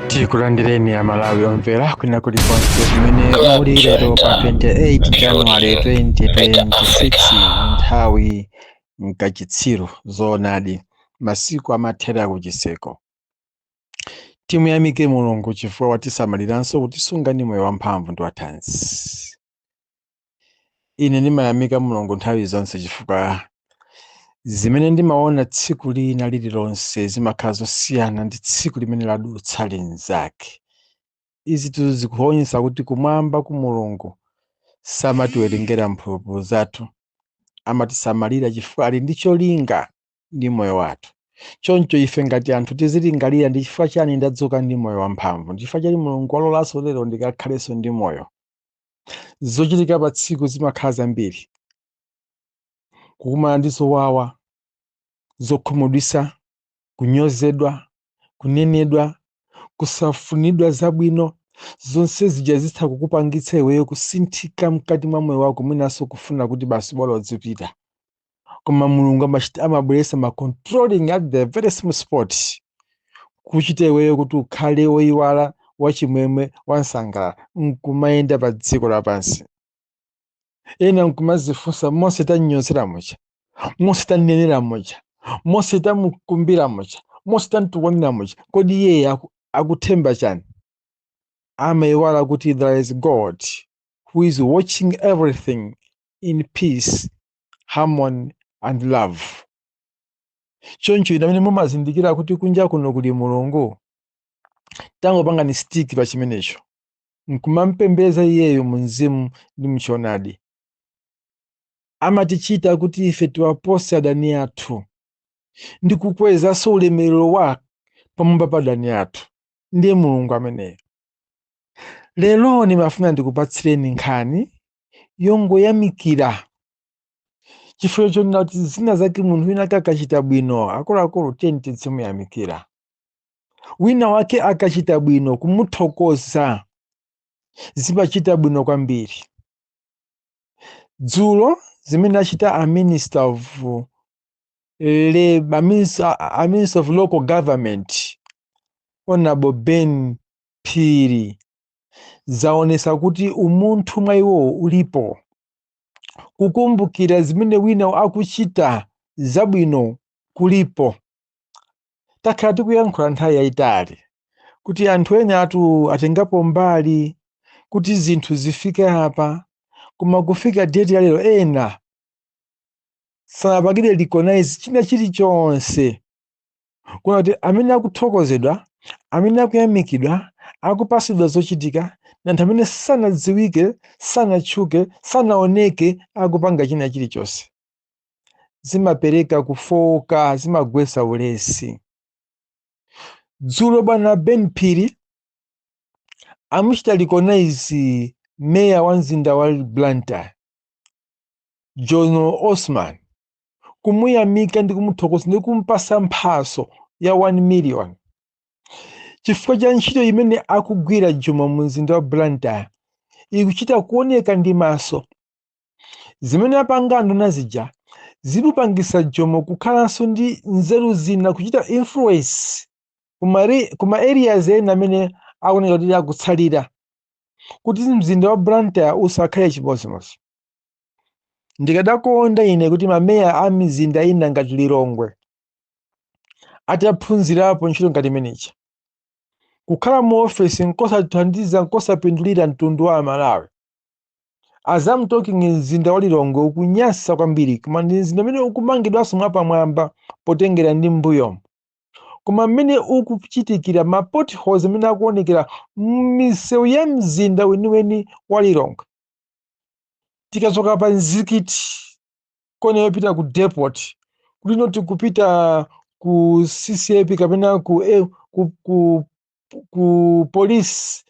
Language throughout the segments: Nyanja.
Tikulandireni Amalawi omvera kwina kulikonse kumene muli lero pa 28 January 2026 nthawi mkachitsiru zoonadi masiku amathera kuchiseko. Timuyamike Mulungu chifukwa watisamaliranso kutisunga ndi moyo wamphamvu ndi wathanzi. Ine ndimayamika Mulungu nthawi zonse chifukwa zimene ndimaona tsiku lina lililonse zimakhala zosiyana ndi tsiku limene ladutsa linzake. Izi zikuonetsa kuti kumwamba ku Mulungu samatiwerengera mphulupulu zathu, amatisamalira chifukwa ali ndi cholinga ndi moyo wathu. Choncho ife ngati anthu tizilingalira ndi chifukwa chani ndadzuka ndi moyo wamphamvu, ndi chifukwa chani Mulungu walolanso lero ndikakhalenso ndi moyo. Zochitika pa tsiku zimakhala zambiri, kukumana ndi zowawa, zokhumudwitsa, kunyozedwa, kunenedwa, kusafunidwa zabwino, zonse zija zitha kukupangitsa iweyo kusinthika mkati mwa moyo wako, mwinanso kufuna kuti basi bora udzipita. Koma Mulungu amabweretsa ma controlling at the very same spot, kuchita iweyo kuti ukhale woyiwala, wachimwemwe, wansangalala, nkumayenda pa dziko lapansi. Ena nkumazifunsa monse tanyozera mucha, monse tanenera mucha, monse tamukumbira mucha, monse tantukwanira mucha, kodi iye akuthemba chani? Amayiwala kuti there is God who is watching everything in peace, harmony and love. Choncho ine amene mumazindikira kuti kunja kuno kuli Mulungu, tangopanga ni stick pa chimenecho, nkumampembedza iyeyo mu mzimu ndi mchoonadi. Amatichita kuti ife tiwapose adani athu ndi kukwezanso ulemerero wake pamwamba pa adani athu. Ndiye Mulungu ameneyo. Lero ndimafuna ndikupatsireni nkhani yongoyamikira chifukwa chonena kuti zina zake munthu wina akachita bwino, akuluakulu tiyeni tizimuyamikira. Wina wake akachita bwino, kumuthokoza zimachita bwino kwambiri. Dzulo zimene achita a minister of local government, Honorable Ben Phiri, zaonesa kuti umunthu mwa iwo ulipo, kukumbukira zimene wina akuchita zabwino kulipo. Takhala tikuyankhula nthawi yayitali kuti anthu ena atengapo mbali kuti zinthu zifike apa, koma kufika date ya lero ena sanapangire recognize china chilichonse. Kuna kuti amene akuthokozedwa, amene akuyamikidwa, akupasidwa zochitika, na anthu amene sanadziwike, sanatchuke, sanaoneke akupanga china chilichonse. Zimapereka kufoka, zimagwetsa ulesi. Dzulo bwana Ben Phiri amuchita recognize meya wa mzinda wa Blantyre, John Osman, kumuyamika ndi kumuthokoza ndi kumpasa mphaso ya 1 million. Chifukwa cha ntchito imene akugwira Jomo mu mzinda wa Blantyre, ikuchita kuoneka ndi maso. Zimene apanga nduna zija zimupangisa Jomo kukhalanso ndi nzeru zina, kuchita influence kuma areas ena amene akuoneka kuti akutsalira, kuti mzinda wa Blantyre usakhale chimodzimodzi. Ndikadakonda ine kuti mameya a mizinda ina ngati Lilongwe ataphunzirapo ntchito ngati imeneyi, kukhala mu office nkosathandiza, nkosapindulira mtundu wa Amalawi. As I'm talking, mzinda wa Lilongwe ukunyasa kwambiri, koma ndi mzinda umene ukumangidwanso mwapamwamba potengera ndi mbuyo. Koma mmene ukuchitikira ma potholes amene akuonekera m'misewu ya mzinda weniweni wa Lilongwe. Tikachoka pa Nzikiti kone yopita ku depot, kulinoti kupita ku CCAP kapena ku police,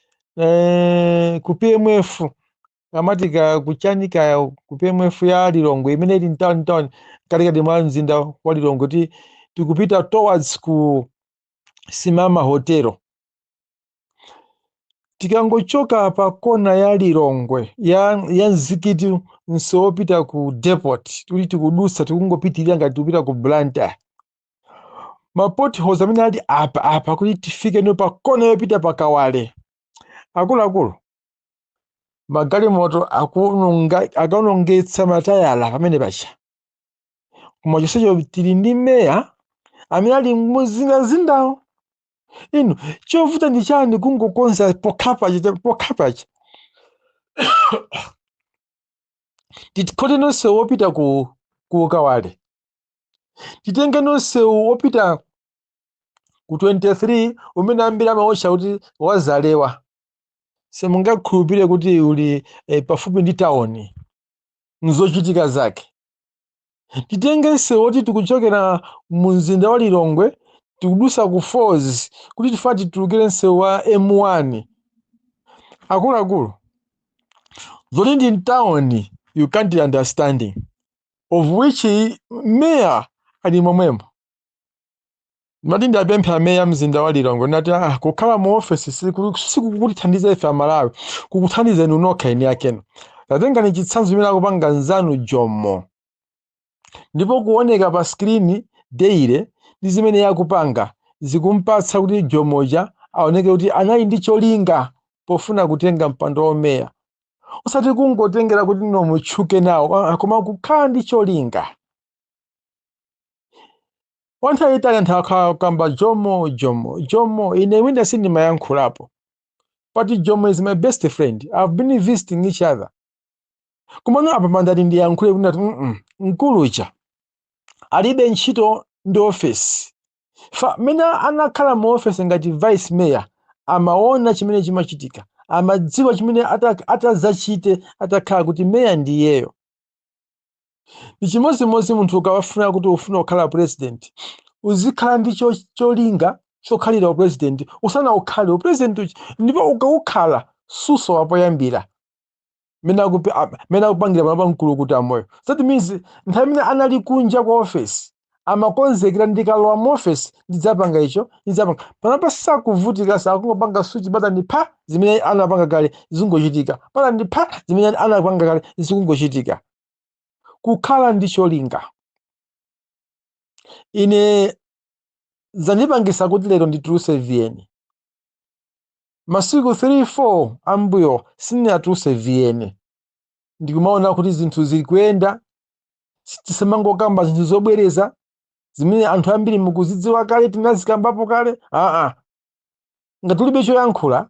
ku PMF, kamatika kuchanika ku PMF ya Lilongwe imene ili town katikati mwa mzinda wa Lilongwe, kuti tikupita towards ku Simama Hotel. Tikangochoka pa kona ya Lilongwe ya Nzikiti nsopita ku depot, tuli tikudusa tikungopitirira ngati tupita ku Blantyre. potholes amene ali apa kuti tifike no pa kona yopita pa Kawale. Akuluakulu, magalimoto akaonongetsa matayala pamene pacha. Koma chonsecho tili ndi meya amene ali mmuzindazindawo. Inu chovuta ndi chani kungokonza pokhapacha tikhoti nonse wopita ku Kawale, titenge nonse wopita ku 23 umene ambiri amaotcha kuti wazalewa, simungakhulupirire kuti uli pafupi ndi tawuni nzochitika zake. Titenge nsewu woti tikuchokera mu mzinda wa Lilongwe tikudusa ku Falls kuti tifati titulukire nsewu wa M1. Akuluakulu, zoti ndi town you can't understanding of which mayor ali momwemo. Mati ndapempha meya mzinda wa Lilongwe nati kukhala mu office sikukuthandiza ife Amalawi, kukuthandiza inu nokha ine akeno. Tatengani chitsanzo chimene akupanga nzanu Jomo, ndipo kuoneka pa screen daily ndi zimene yakupanga zikumpatsa kuti Jomoja aoneke kuti anali ndi cholinga pofuna kutenga mpando wa meya. Osati kungotengera kuti mutchuke nawo, koma kukhala ndi cholinga. Wanthawi itali anthu akamba Jomo, ine mwina sindimayankhulapo. But Jomo is my best friend. I've been visiting each other. Kumano apa mandati ndiyankhule kuti nkulucha alibe ntchito ndi office. Mena anakhala mu office ngati vice mayor amaona chimene chimachitika, amadziwa chimene atazachite atakhala kuti mayor ndiyeyo. Ni chimozimozi munthu ukawafuna kuti ufuna kukhala president, uzikhala ndi cholinga chokhalira president, usana ukhale president ndipo ukawukhala suso wapoyambira mena kupangira mwana mkulu kuti amoyo. That means nthawi imene anali kunja kwa office amakonzekera ndikalowa mu office ndidzapanga icho ndidzapanga panapa sakuvutika sakungopanga switch batani pa zimene anapanga kale zingochitika, patani pa zimene anapanga kale zikungochitika. Kukhala ndi cholinga. Ine zandipangisa kuti lero ndituluse VN. Masiku 3-4 ambuyo sinatuluse VN. Ndikumaona kuti zinthu zikuyenda, tisamangokamba zinthu zobwereza zimene anthu ambiri mukuzidziwa kale tinazikambapo kale. Ngati ulibe choyankhula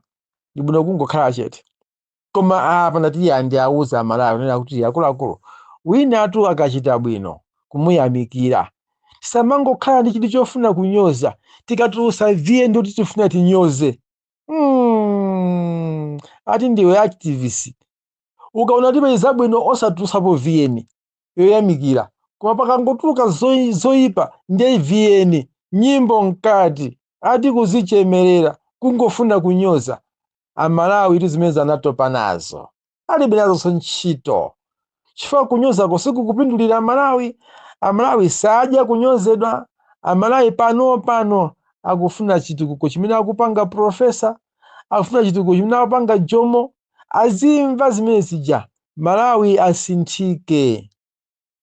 ndibwino kungokhala chete. Koma apa ndati andi auza Amalawi nena kuti akuluakulu wina atu akachita bwino kumuyamikira. Tisamangokhala ndi chinthu chofuna kunyoza, tikatulusa VN ndoti tifuna tinyoze. Ati ndiwe activist. Ukaona tibe zabwino osatulusapo VN yoyamikira. Koma pakangotuluka zoyipa ndi VN nyimbo nkati ati kuzichemerera kungofuna kunyoza. Amalawi itu zimene anatopa nazo alibe nazo ntchito. Chifukwa kunyoza kusikukupindulira Amalawi. Amalawi sadya kunyozedwa. Amalawi pano akufuna chitukuko chimene akupanga profesa, akufuna chitukuko chimene akupanga Jomo, azimva zimene zija Malawi asinthike.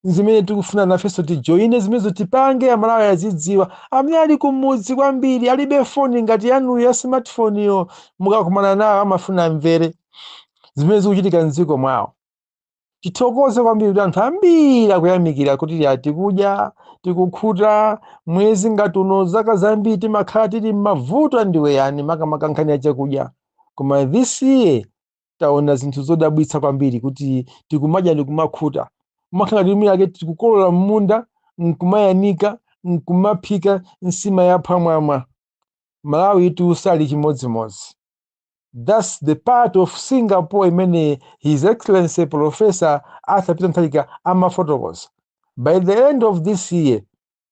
Zimene tikufuna nafeso tijoine zimene tipange Amalawi azidziwa. Amene ali kumudzi kwambiri alibe phone ngati yanu ya smartphone yo, mukakumana nawo amafuna mvere zimene zikuchitika mdziko mwawo. Tithokoze kwambiri kuti anthu ambiri akuyamikira kuti tikudya tikukhuta mwezi ngati uno zaka zambiri timakhala tili m'mavuto ndiwe yani makamaka nkhani ya chakudya. Koma this year taona zinthu zodabwitsa kwambiri kuti tikumadya ndikumakhuta. Umakhala ngati yake tikukolola m'munda nkumayanika nkumaphika nsima ya phamwamwa. Malawi itu sali chimodzimodzi. That's the part of Singapore imene His Excellency Professor Arthur Peter Mutharika amafotokoza. By the end of this year,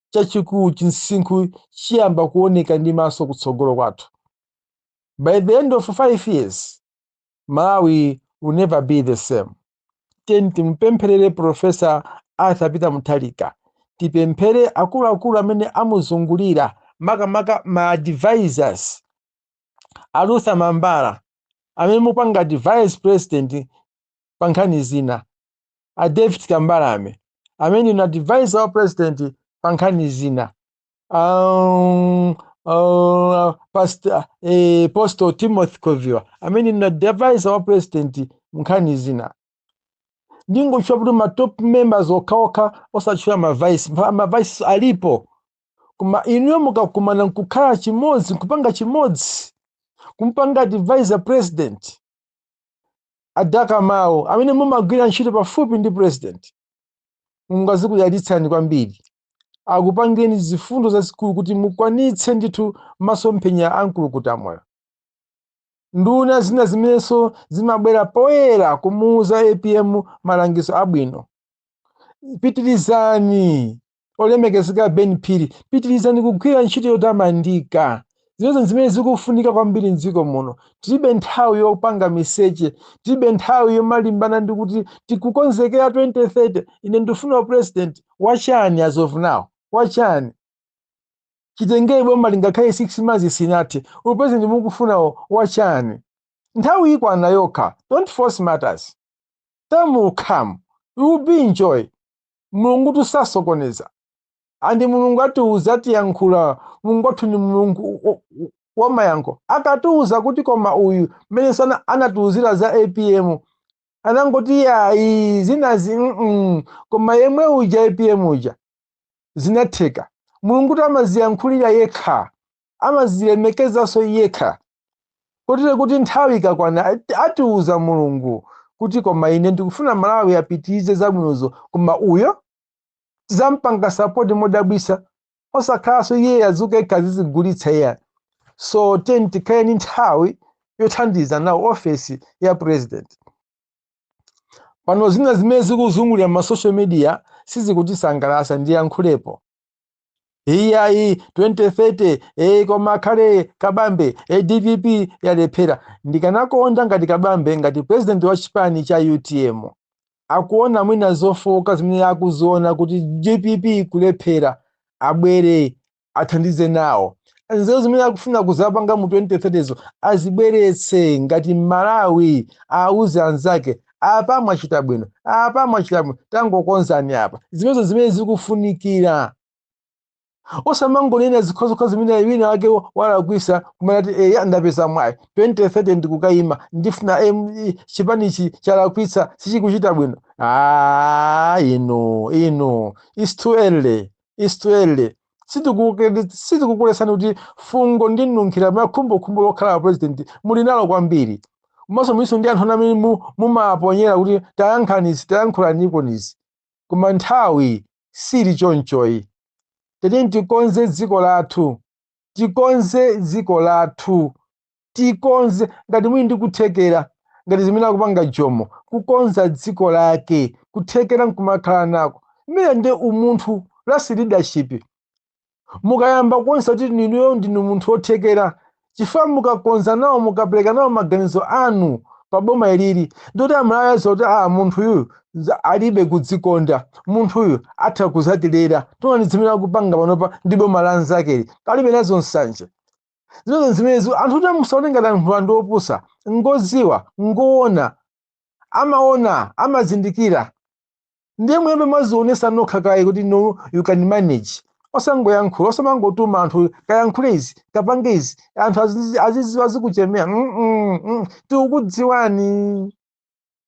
chachikulu chinsinkhu chiyamba kuoneka ndi maso kutsogolo kwathu. By the end of 5 years, Malawi will never be the same. Timpempherere Professor Arthur Peter Mutharika. Tipemphere akuluakulu amene amuzungulira makamaka ma advisors. Arutha Mambala amene mupanga vice president pankhani zina. David Kambarame amene na advisor wa president pankhani zina. Pastor Apostle Timothy Koviwa amene na advisor wa president nkhani zina ndingochwa kuti ma top members okhaokha osatchula ma-vice alipo koma inuyo mukakumana nkukhala chimodzi nkupanga chimodzi kumpanga advisor president adaka mawu amene mumagwira ntchito pafupi ndi president mungazikuyalitsani kwambiri akupangeni zifundo zazikulu kuti mukwanitse ndithu masomphenya amkulukutamwa nduna zina zimenenso zimabwera poyera kumuuza APM malangizo abwino. Pitirizani olemekezeka Ben Phiri, pitirizani kugwira ntchito yotamandika. Zimene zimene zikufunika kwambiri m'dziko muno. Tilibe nthawi yopanga miseche, tilibe nthawi yomalimbana ndi kuti tikukonzekera 2030 ine ndifuna president wachani as of now. Wachani? Chitengere boma lingakhale 6 months sinati. President mukufuna wachani? Nthawi ikwana yokha. Don't force matters. Time will come. You will be enjoy. Mulungu tusasokoneza. Andi mulungu atiuza tiyankhula. Mulungu atu ni mulungu wamayankho. Akatiuza kuti koma uyu mmene sana anatiuzira za APM. Anangoti yayi zinazi koma yemwe uja APM uja zinatheka. Mulungu tamaziyankhulira yekha. Amazilemekezaso yekha. Kuti nthawi ikakwana atiuza mulungu kuti koma ine ndikufuna Malawi apitirize zabwinozo koma uyo tizampanga support modabwisa osakhaso iye azuke ikazizigulitsa iye. So tikayeni nthawi yothandiza nawo office ya president. Pano zina zimene zikuzungulira ma social media sizikutisangalatsa ndiyankhulepo. Iyayi 2030 koma khale Kabambe DPP yalephera. Ndikanakonda ngati Kabambe ngati president wa chipani cha UTM akuona mwina zofoka zimene akuziona kuti DPP kulephera abwere athandize nawo. Nzeru zimene akufuna kuzapanga mu 2030 azibweretse ngati Malawi auze anzake apa mwachita bwino tangokonzani apa. Zimene zikufunikira. Osamangonena zikhozo zimene wina wake walakwisa kumanati ndapeza mwayi 2030 ndikukayima ndifuna chipanichi chalakwisa sichikuchita bwino. Ino it's too early. Sitikukulesani kuti fungo ndinunkhira makhumbo lokhala president muli nalo kwambiri. Umaso miso ndi anthu amene mumaponyera kuti tayankhulanikonisi koma nthawi sili chonchoyi. Tete tikonze dziko lathu. Tikonze ngati mwini ndikuthekera ngati zimene akupanga Jomo kukonza dziko lake kuthekera nkumakhala nako. Imene ndi umunthu las leadership. Mukayamba kuonesa kuti ninuyo ndinu munthu wothekera chifukwa mukakonza nawo mukapereka nawo maganizo anu pa boma ilili ndoti Amalawi zoti munthu uyu alibe kudzikonda, munthu uyu atha kuzatilera toni zimene akupanga panopa ndi boma la nzakeli alibe nazo nsanje. Zimenezo anthu kuti musaonenga anthu andi opusa ngoziwa ngoona amaona amazindikira ndiye mwembe mwazionesa nokha kayi kuti no you can manage. Osangoyankhula osamangotuma anthu kayankhule izi kapange izi anthu azikuchemera tikukudziwani.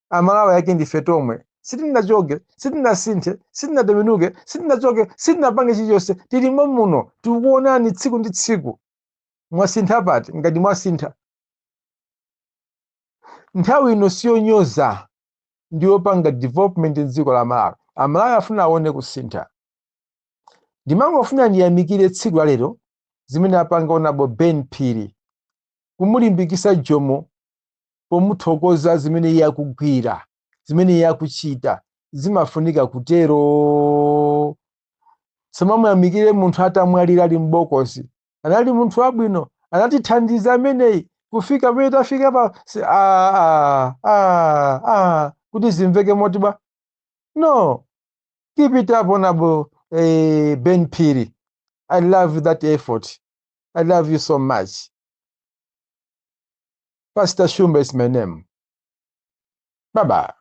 Amalawi yake ndife tomwe sitinachoke sitinasinthe sitinatembenuke sitinachoke sitinapange chilichonse tilimo muno tikuonani tsiku ndi tsiku. Mwasintha pati ngati mwasintha. Nthawi ino siyonyoza ndiyopanga development m'dziko la Malawi. Amalawi afuna aone kusintha. Ndimangofuna ndiyamikire tsiku la lero zimene apanga onabo Ben Phiri kumulimbikisa Jomo pomuthokoza zimene iye akugwira zimene iye akuchita zimafunika kutero. Samamuyamikire munthu atamwalira ali m'bokosi. Anali munthu wabwino anatithandiza ameneyi kufika pamene tafika pa kuti zimveke motiba. No, keep it up honorable Ben Phiri. I love that effort. I love you so much. Pastor Shumba is my name. Bye-bye.